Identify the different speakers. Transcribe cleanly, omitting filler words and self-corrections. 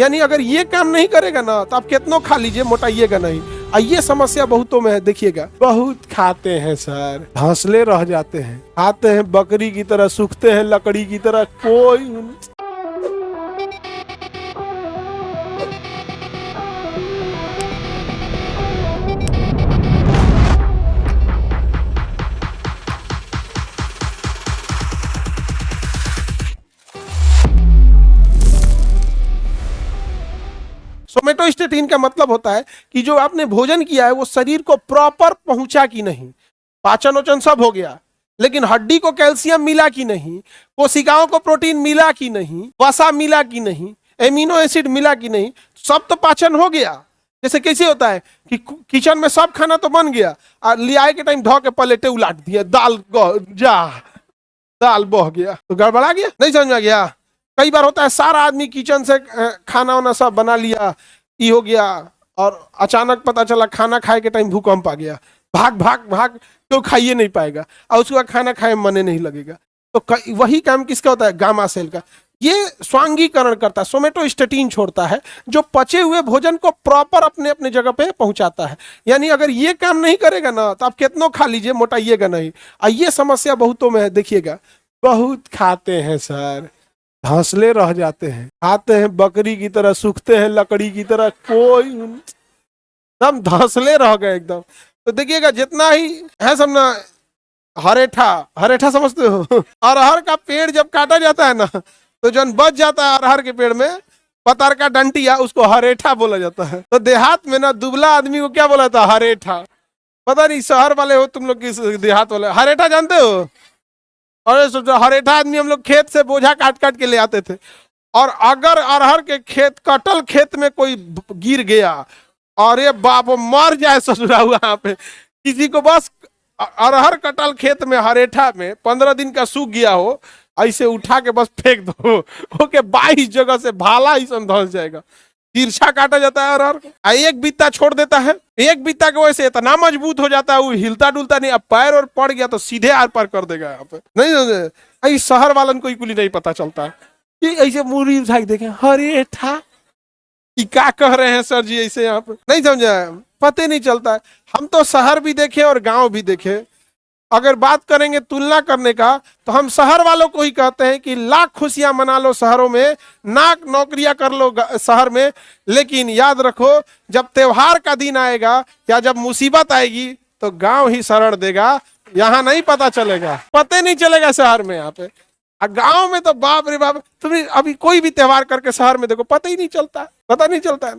Speaker 1: यानी अगर ये काम नहीं करेगा ना तो आप कितनों खा लीजिए मोटाइएगा नहीं। ये समस्या बहुतों में है, देखिएगा बहुत खाते हैं सर, हौसले रह जाते हैं, खाते हैं बकरी की तरह, सूखते हैं लकड़ी की तरह, कोई सोमेटोस्टेटिन का मतलब होता है कि जो आपने भोजन किया है वो शरीर को प्रॉपर पहुंचा कि नहीं, पाचन वचन सब हो गया, लेकिन हड्डी को कैल्शियम मिला कि नहीं, कोशिकाओं को प्रोटीन मिला कि नहीं, वसा मिला कि नहीं, एमिनो एसिड मिला कि नहीं, सब तो पाचन हो गया। जैसे कैसे होता है कि किचन में सब खाना तो बन गया और लियाए के टाइम धो के पलेटे उलाट दिया, दाल बह गया तो गड़बड़ा गया, नहीं समझ में गया। कई बार होता है सारा आदमी किचन से खाना वाना सब बना लिया, ये हो गया, और अचानक पता चला खाना खाए के टाइम भूकंप आ गया, भाग भाग भाग, तो खाइए नहीं पाएगा और उसके बाद खाना खाए मने नहीं लगेगा। तो वही काम किसका होता है, गामा सेल का। ये स्वांगीकरण करता है, सोमेटोस्टेटिन छोड़ता है जो पचे हुए भोजन को प्रॉपर अपने अपने जगह पे पहुंचाता है। यानी अगर ये काम नहीं करेगा ना तो आप कितनों खा लीजिए मोटाइएगा नहीं। ये समस्या बहुतों में है, देखिएगा बहुत खाते हैं सर, हौसले रह जाते हैं, खाते हैं बकरी की तरह, सूखते हैं लकड़ी की तरह, कोई एकदम धौसले रह गए एकदम। तो देखिएगा जितना ही है सब ना, हरेठा समझते हो अरहर का पेड़ जब काटा जाता है ना तो जब बच जाता है अरहर के पेड़ में पतर का डंटिया, उसको हरेठा बोला जाता है। तो देहात में ना दुबला आदमी को क्या बोला जाता है, हरेठा। पता नहीं शहर वाले हो तुम लोग किस देहात वाले, हरेठा जानते हो? और सोचो हरेठा आदमी हम लोग खेत से बोझा काट काट के ले आते थे, और अगर अरहर के खेत कटल खेत में कोई गिर गया, अरे बाप मर जाए ससुरा हुआ पे, किसी को बस अरहर कटल खेत में हरेठा में 15 दिन का सूख गया हो, ऐसे उठा के बस फेंक दो, ओके 22 जगह से भाला ही धंस जाएगा। तिरछा काटा जाता है अरहर, एक बित्ता छोड़ देता है, एक बित्ता के वजह से इतना मजबूत हो जाता है वो हिलता डुलता नहीं, अब पैर और पड़ गया तो सीधे आर पार कर देगा। यहाँ पे नहीं, शहर वालन को कुली नहीं पता चलता कि ऐसे मुरी उठा के देखे हरेठा, क्या कह रहे हैं सर जी ऐसे, यहाँ पे नहीं समझा, पता नहीं चलता है। हम तो शहर भी देखे और गांव भी देखे, अगर बात करेंगे तुलना करने का तो हम शहर वालों को ही कहते हैं कि लाख खुशियां मना लो शहरों में, नाक नौकरियां कर लो शहर में, लेकिन याद रखो जब त्योहार का दिन आएगा या जब मुसीबत आएगी तो गांव ही शरण देगा, यहाँ नहीं पता चलेगा, पता नहीं चलेगा शहर में। यहाँ पे गांव में तो बाप रे बाप, तुम्हें अभी कोई भी त्योहार करके शहर में देखो पता ही नहीं चलता, पता नहीं चलता है।